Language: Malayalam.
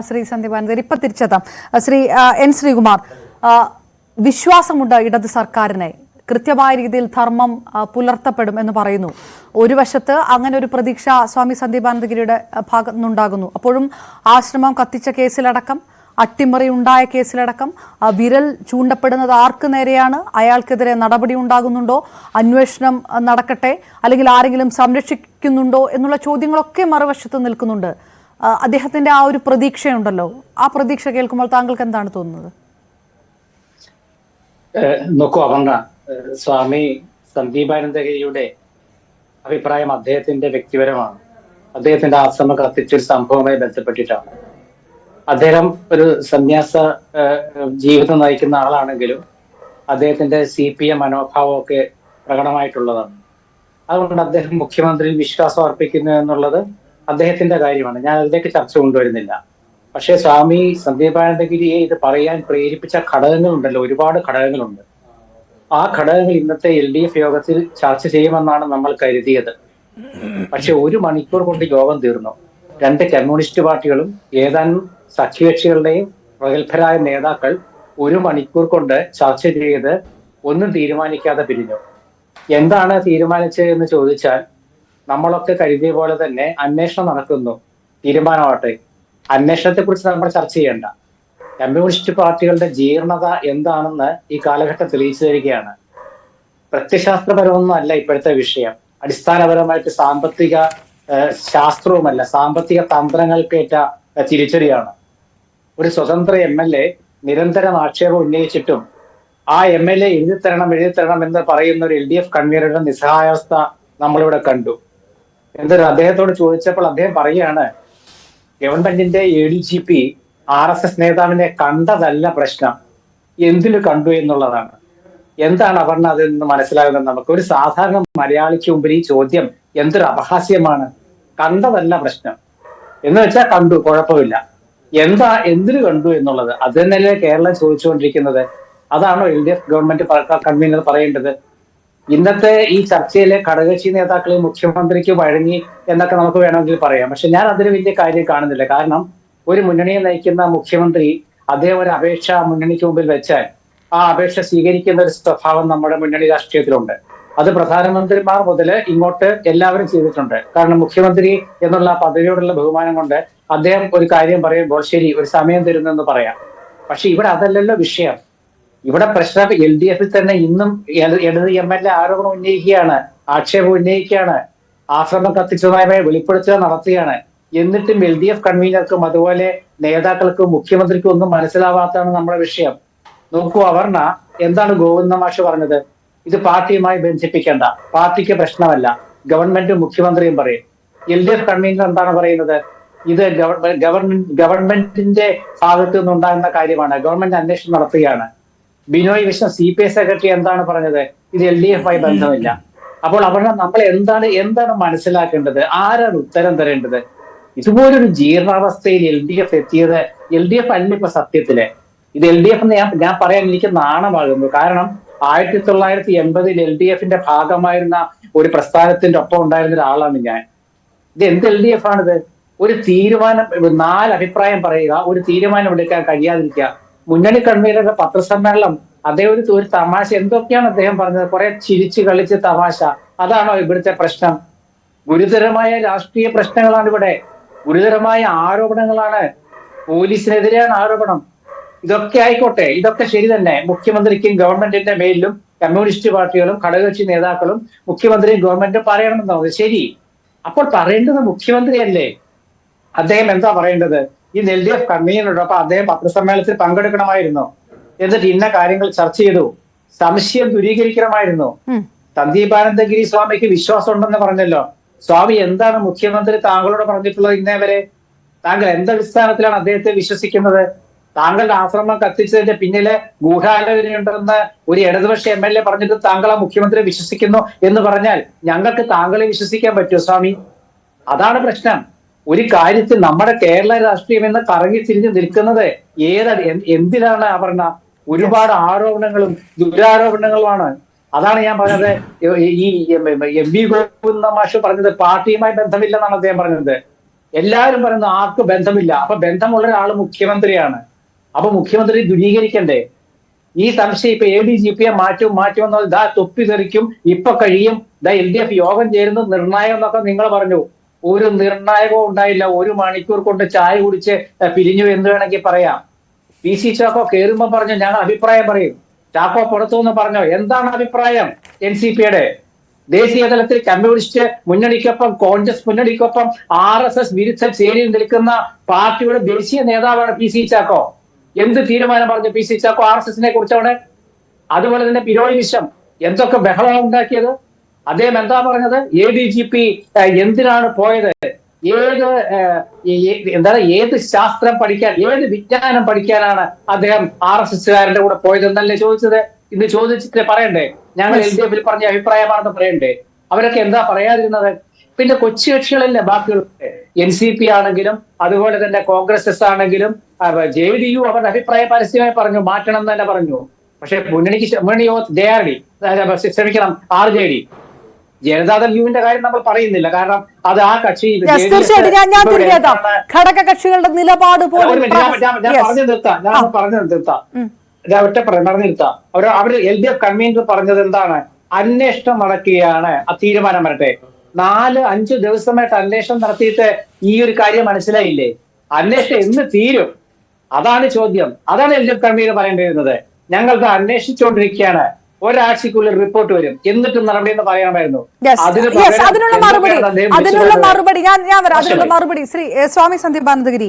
ശ്രീ സന്ദീപ് ആനന്ദൻ ഇപ്പൊ തിരിച്ചെത്താം. ശ്രീ എൻ ശ്രീകുമാർ, വിശ്വാസമുണ്ട് ഇടത് സർക്കാരിനെ, കൃത്യമായ രീതിയിൽ ധർമ്മം പുലർത്തപ്പെടും എന്ന് പറയുന്നു. ഒരു വശത്ത് അങ്ങനെ ഒരു പ്രതീക്ഷ സ്വാമി സന്ദീപാനന്ദഗിരിയുടെ ഭാഗത്തു നിന്നുണ്ടാകുന്നു. അപ്പോഴും ആശ്രമം കത്തിച്ച കേസിലടക്കം, അട്ടിമറി ഉണ്ടായ കേസിലടക്കം വിരൽ ചൂണ്ടപ്പെടുന്നത് ആർക്ക് നേരെയാണ്? അയാൾക്കെതിരെ നടപടി ഉണ്ടാകുന്നുണ്ടോ? അന്വേഷണം നടക്കട്ടെ, അല്ലെങ്കിൽ ആരെങ്കിലും സംരക്ഷിക്കുന്നുണ്ടോ എന്നുള്ള ചോദ്യങ്ങളൊക്കെ മറുവശത്ത് നിൽക്കുന്നുണ്ട്. അദ്ദേഹത്തിന്റെ ആ ഒരു പ്രതീക്ഷയുണ്ടല്ലോ, ആ പ്രതീക്ഷ കേൾക്കുമ്പോൾ താങ്കൾക്ക് എന്താണ് തോന്നുന്നത്? നോക്കൂ അപർണ, സ്വാമി സന്ദീപാനന്ദഗിരിയുടെ അഭിപ്രായം അദ്ദേഹത്തിന്റെ വ്യക്തിപരമാണ്. അദ്ദേഹത്തിന്റെ ആശ്രമം കത്തിച്ചൊരു സംഭവവുമായി ബന്ധപ്പെട്ടിട്ടാണ്. അദ്ദേഹം ഒരു സന്യാസ ജീവിതം നയിക്കുന്ന ആളാണെങ്കിലും അദ്ദേഹത്തിന്റെ CPM മനോഭാവമൊക്കെ പ്രകടമായിട്ടുള്ളതാണ്. അതുകൊണ്ട് അദ്ദേഹം മുഖ്യമന്ത്രിയിൽ വിശ്വാസം അർപ്പിക്കുന്നു എന്നുള്ളത് അദ്ദേഹത്തിന്റെ കാര്യമാണ്. ഞാൻ അതിലേക്ക് ചർച്ച കൊണ്ടുവരുന്നില്ല. പക്ഷേ സ്വാമി സന്ദീപാനന്ദഗിരിയെ ഇത് പറയാൻ പ്രേരിപ്പിച്ച ഘടകങ്ങളുണ്ടല്ലോ, ഒരുപാട് ഘടകങ്ങളുണ്ട്. ആ ഘടകങ്ങൾ ഇന്നത്തെ LDF യോഗത്തിൽ ചർച്ച ചെയ്യുമെന്നാണ് നമ്മൾ കരുതിയത്. പക്ഷെ 1 മണിക്കൂർ കൊണ്ട് യോഗം തീർന്നു. 2 കമ്മ്യൂണിസ്റ്റ് പാർട്ടികളും ഏതാനും സഖ്യകക്ഷികളുടെയും പ്രഗത്ഭരായ നേതാക്കൾ 1 മണിക്കൂർ കൊണ്ട് ചർച്ച ചെയ്ത് ഒന്നും തീരുമാനിക്കാതെ പിരിഞ്ഞു. എന്താണ് തീരുമാനിച്ചത് എന്ന് ചോദിച്ചാൽ, നമ്മളൊക്കെ കരുതിയ പോലെ തന്നെ അന്വേഷണം നടക്കുന്നു, തീരുമാനമാവട്ടെ. അന്വേഷണത്തെ കുറിച്ച് നമ്മൾ ചർച്ച ചെയ്യേണ്ട. കമ്മ്യൂണിസ്റ്റ് പാർട്ടികളുടെ ജീർണത എന്താണെന്ന് ഈ കാലഘട്ടം തെളിയിച്ചു തരികയാണ്. പ്രത്യശാസ്ത്രപരമൊന്നും അല്ല ഇപ്പോഴത്തെ വിഷയം. അടിസ്ഥാനപരമായിട്ട് സാമ്പത്തിക ശാസ്ത്രവുമല്ല, സാമ്പത്തിക തന്ത്രങ്ങൾക്കേറ്റ തിരിച്ചടിയാണ്. ഒരു സ്വതന്ത്ര MLA നിരന്തരം ആക്ഷേപം ഉന്നയിച്ചിട്ടും ആ MLA എഴുതിത്തരണം എന്ന് പറയുന്ന ഒരു LDF കൺവീനറുടെ നിസ്സഹായാവസ്ഥ നമ്മളിവിടെ കണ്ടു. എന്തൊരു അദ്ദേഹത്തോട് ചോദിച്ചപ്പോൾ അദ്ദേഹം പറയുകയാണ്, ഗവൺമെന്റിന്റെ ADGP RSS നേതാവിനെ കണ്ടതല്ല പ്രശ്നം, എന്തിനു കണ്ടു എന്നുള്ളതാണ്. എന്താണ് അപർണ അതിൽ നിന്ന് മനസ്സിലാകുന്നത്? നമുക്ക് ഒരു സാധാരണ മലയാളിക്ക് മുമ്പിൽ ഈ ചോദ്യം എന്തൊരു അപഹാസ്യമാണ്. കണ്ടതല്ല പ്രശ്നം എന്ന് വെച്ചാൽ കണ്ടു, കുഴപ്പമില്ല. എന്തിനു കണ്ടു എന്നുള്ളത് അത് തന്നെയല്ലേ കേരളം ചോദിച്ചുകൊണ്ടിരിക്കുന്നത്? അതാണോ LDF ഗവൺമെന്റ് കൺവീനർ പറയേണ്ടത്? ഇന്നത്തെ ഈ ചർച്ചയിലെ ഘടകകക്ഷി നേതാക്കളെ മുഖ്യമന്ത്രിക്ക് വഴങ്ങി എന്നൊക്കെ നമുക്ക് വേണമെങ്കിൽ പറയാം. പക്ഷെ ഞാൻ അതിന് വലിയ കാര്യം കാണുന്നില്ല. കാരണം ഒരു മുന്നണിയെ നയിക്കുന്ന മുഖ്യമന്ത്രി അദ്ദേഹം ഒരു അപേക്ഷ മുന്നണിക്ക് മുമ്പിൽ വെച്ചാൽ ആ അപേക്ഷ സ്വീകരിക്കുന്ന ഒരു സ്വഭാവം നമ്മുടെ മുന്നണി രാഷ്ട്രീയത്തിലുണ്ട്. അത് പ്രധാനമന്ത്രിമാർ മുതൽ ഇങ്ങോട്ട് എല്ലാവരും ചെയ്തിട്ടുണ്ട്. കാരണം മുഖ്യമന്ത്രി എന്നുള്ള പദവിയോടുള്ള ബഹുമാനം കൊണ്ട് അദ്ദേഹം ഒരു കാര്യം പറയുമ്പോൾ ശരി, ഒരു സമയം തരുന്നെന്ന് പറയാം. പക്ഷെ ഇവിടെ അതല്ലല്ലോ വിഷയം. ഇവിടെ പ്രശ്നം LDFിൽ തന്നെ ഇന്നും ഇടത് MLA ആരോപണം ഉന്നയിക്കുകയാണ്, ആക്ഷേപം ഉന്നയിക്കുകയാണ്, ആശ്രമം കത്തിച്ചതുമായി വെളിപ്പെടുത്തുക നടത്തുകയാണ്. എന്നിട്ടും LDF കൺവീനർക്കും അതുപോലെ നേതാക്കൾക്കും മുഖ്യമന്ത്രിക്കും ഒന്നും മനസ്സിലാവാത്തതാണ് നമ്മുടെ വിഷയം. നോക്കൂ അപർണ, എന്താണ് ഗോവിന്ദ മാഷ് പറഞ്ഞത്? ഇത് പാർട്ടിയുമായി ബന്ധിപ്പിക്കേണ്ട, പാർട്ടിക്ക് പ്രശ്നമല്ല, ഗവൺമെന്റും മുഖ്യമന്ത്രിയും പറയും. LDF കൺവീനർ എന്താണ് പറയുന്നത്? ഇത് ഗവൺമെന്റിന്റെ ഭാഗത്തു നിന്നുണ്ടാകുന്ന കാര്യമാണ്, ഗവൺമെന്റ് അന്വേഷണം നടത്തുകയാണ്. ബിനോയ് വിശ്വം CPI സെക്രട്ടറി എന്താണ് പറഞ്ഞത്? ഇത് LDFുമായി ബന്ധമില്ല. അപ്പോൾ അവിടെ നമ്മൾ എന്താണ് മനസ്സിലാക്കേണ്ടത്? ആരാണ് ഉത്തരം തരേണ്ടത്? ഇതുപോലൊരു ജീർണാവസ്ഥയിൽ LDF എത്തിയത് LDF അല്ല ഇപ്പൊ സത്യത്തില്. ഇത് LDF എന്ന് ഞാൻ പറയാൻ എനിക്ക് നാണമാകുന്നു. കാരണം 1980 LDFിന്റെ ഭാഗമായിരുന്ന ഒരു പ്രസ്ഥാനത്തിന്റെ ഒപ്പം ഉണ്ടായിരുന്ന ഒരാളാണ് ഞാൻ. ഇത് എന്ത് LDF ആണിത്? ഒരു തീരുമാനം, 4 അഭിപ്രായം പറയുക, ഒരു തീരുമാനം എടുക്കാൻ കഴിയാതിരിക്കുക. മുന്നണി കൺവീനറുടെ പത്രസമ്മേളനം അദ്ദേഹം ഒരു തമാശ എന്തൊക്കെയാണ് അദ്ദേഹം പറഞ്ഞത്? കുറെ ചിരിച്ച് കളിച്ച് തമാശ. അതാണോ ഇവിടുത്തെ പ്രശ്നം? ഗുരുതരമായ രാഷ്ട്രീയ പ്രശ്നങ്ങളാണ് ഇവിടെ, ഗുരുതരമായ ആരോപണങ്ങളാണ്. പോലീസിനെതിരെയാണ് ആരോപണം. ഇതൊക്കെ ആയിക്കോട്ടെ, ഇതൊക്കെ ശരി തന്നെ. മുഖ്യമന്ത്രിക്കും ഗവൺമെന്റിന്റെ മേലിലും കമ്മ്യൂണിസ്റ്റ് പാർട്ടികളും ഘടകകക്ഷി നേതാക്കളും മുഖ്യമന്ത്രിയും ഗവൺമെന്റും പറയണമെന്നാണ് ശരി. അപ്പോൾ പറയേണ്ടത് മുഖ്യമന്ത്രിയല്ലേ? അദ്ദേഹം എന്താ പറയേണ്ടത്? ഈ LDF കൺവീനറോടൊപ്പം അദ്ദേഹം പത്രസമ്മേളനത്തിൽ പങ്കെടുക്കണമായിരുന്നു. എന്നിട്ട് ഇന്ന കാര്യങ്ങൾ ചർച്ച ചെയ്തു, സംശയം ദൂരീകരിക്കണമായിരുന്നു. സന്ദീപാനന്ദഗിരി സ്വാമിക്ക് വിശ്വാസം ഉണ്ടെന്ന് പറഞ്ഞല്ലോ. സ്വാമി എന്താണ് മുഖ്യമന്ത്രി താങ്കളോട് പറഞ്ഞിട്ടുള്ളത് ഇന്നേ വരെ? താങ്കൾ എന്തടിസ്ഥാനത്തിലാണ് അദ്ദേഹത്തെ വിശ്വസിക്കുന്നത്? താങ്കളുടെ ആശ്രമം കത്തിച്ചതിന്റെ പിന്നിലെ ഗൂഢാലോചനയുണ്ടെന്ന് ഒരു ഇടതുപക്ഷ MLA പറഞ്ഞിട്ട് താങ്കൾ ആ മുഖ്യമന്ത്രിയെ വിശ്വസിക്കുന്നു എന്ന് പറഞ്ഞാൽ ഞങ്ങൾക്ക് താങ്കളെ വിശ്വസിക്കാൻ പറ്റുമോ സ്വാമി? അതാണ് പ്രശ്നം. ഒരു കാര്യത്തിൽ നമ്മുടെ കേരള രാഷ്ട്രീയം എന്ന് കറങ്ങി തിരിഞ്ഞ് നിൽക്കുന്നത് എന്തിനാണ് അപർണ? ഒരുപാട് ആരോപണങ്ങളും ദുരാരോപണങ്ങളുമാണ്. അതാണ് ഞാൻ പറഞ്ഞത്. ഈ MV ഗോവിന്ദ മാഷ് പറഞ്ഞത് പാർട്ടിയുമായി ബന്ധമില്ലെന്നാണ് അദ്ദേഹം പറഞ്ഞത്. എല്ലാവരും പറയുന്നത് ആർക്ക് ബന്ധമില്ല. അപ്പൊ ബന്ധമുള്ള ഒരാൾ മുഖ്യമന്ത്രിയാണ്. അപ്പൊ മുഖ്യമന്ത്രി ദുരീകരിക്കണ്ടേ ഈ സംശയം? ഇപ്പൊ ADGP മാറ്റുമെന്നാൽ ഇതാ തൊപ്പി തെറിക്കും, ഇപ്പൊ കഴിയും, ഇതാ LDF യോഗം ചേരുന്നു, നിർണായകം എന്നൊക്കെ നിങ്ങൾ പറഞ്ഞു. ഒരു നിർണായകവും ഉണ്ടായില്ല. 1 മണിക്കൂർ കൊണ്ട് ചായ കുടിച്ച് പിരിഞ്ഞു എന്ന് വേണമെങ്കിൽ പറയാം. PC ചാക്കോ കയറുമ്പോ പറഞ്ഞു ഞങ്ങൾ അഭിപ്രായം പറയും. ചാക്കോ പുറത്തുനിന്ന് പറഞ്ഞോ എന്താണ് അഭിപ്രായം? NCPയുടെ ദേശീയ തലത്തിൽ കമ്മ്യൂണിസ്റ്റ് മുന്നണിക്കൊപ്പം, കോൺഗ്രസ് മുന്നണിക്കൊപ്പം RSS വിരുദ്ധ ചേരിയിൽ നിൽക്കുന്ന പാർട്ടിയുടെ ദേശീയ നേതാവാണ് PC ചാക്കോ. എന്ത് തീരുമാനം പറഞ്ഞു PC ചാക്കോ RSSനെ കുറിച്ചവിടെ? അതുപോലെ തന്നെ പിരോളി വിശ്വം എന്തൊക്കെ ബഹളമാണ് ഉണ്ടാക്കിയത്? അദ്ദേഹം എന്താ പറഞ്ഞത്? ADGP എന്തിനാണ് പോയത്? ഏത് ശാസ്ത്രം പഠിക്കാൻ, ഏത് വിജ്ഞാനം പഠിക്കാനാണ് അദ്ദേഹം RSSകാരന്റെ കൂടെ പോയതെന്നല്ലേ ചോദിച്ചത്? ഇന്ന് ചോദിച്ചിട്ട് പറയണ്ടേ ഞങ്ങൾ LDFൽ പറഞ്ഞ അഭിപ്രായമാണെന്ന് പറയണ്ടേ? അവരൊക്കെ എന്താ പറയാതിരുന്നത്? പിന്നെ കൊച്ചു കക്ഷികളല്ലേ ബാക്കിയുള്ളത്? NCP ആണെങ്കിലും അതുപോലെ തന്നെ കോൺഗ്രസ് ആണെങ്കിലും JDU അവരുടെ അഭിപ്രായം പരസ്യമായി പറഞ്ഞു, മാറ്റണം എന്ന് തന്നെ പറഞ്ഞു. പക്ഷെ മുന്നണിയോ ക്ഷമിക്കണം RJD, ജനതാദൾ യുവിന്റെ കാര്യം നമ്മൾ പറയുന്നില്ല. കാരണം അത് ആ കക്ഷി ഘടക കക്ഷികളുടെ നിലപാട് പോലും ഞാൻ പറഞ്ഞു നിർത്താം. അവര് LDF കൺവീനർ പറഞ്ഞത് എന്താണ്? അന്വേഷണം നടക്കുകയാണ്, ആ തീരുമാനം വരട്ടെ. 4-5 ദിവസമായിട്ട് അന്വേഷണം നടത്തിയിട്ട് ഈ ഒരു കാര്യം മനസ്സിലായില്ലേ? അന്വേഷണം എന്ന് തീരും? അതാണ് ചോദ്യം. അതാണ് LDF കൺവീനർ പറയേണ്ടിയിരുന്നത്. ഞങ്ങൾക്ക് അന്വേഷിച്ചുകൊണ്ടിരിക്കുകയാണ്, ഒരാഴ്ചക്കുള്ളിൽ റിപ്പോർട്ട് വരും, എന്നിട്ടും നടപടി എന്ന് പറയണമായിരുന്നു. അതിനുള്ള മറുപടി ശ്രീ സ്വാമി സന്ദീപാനന്ദഗിരി.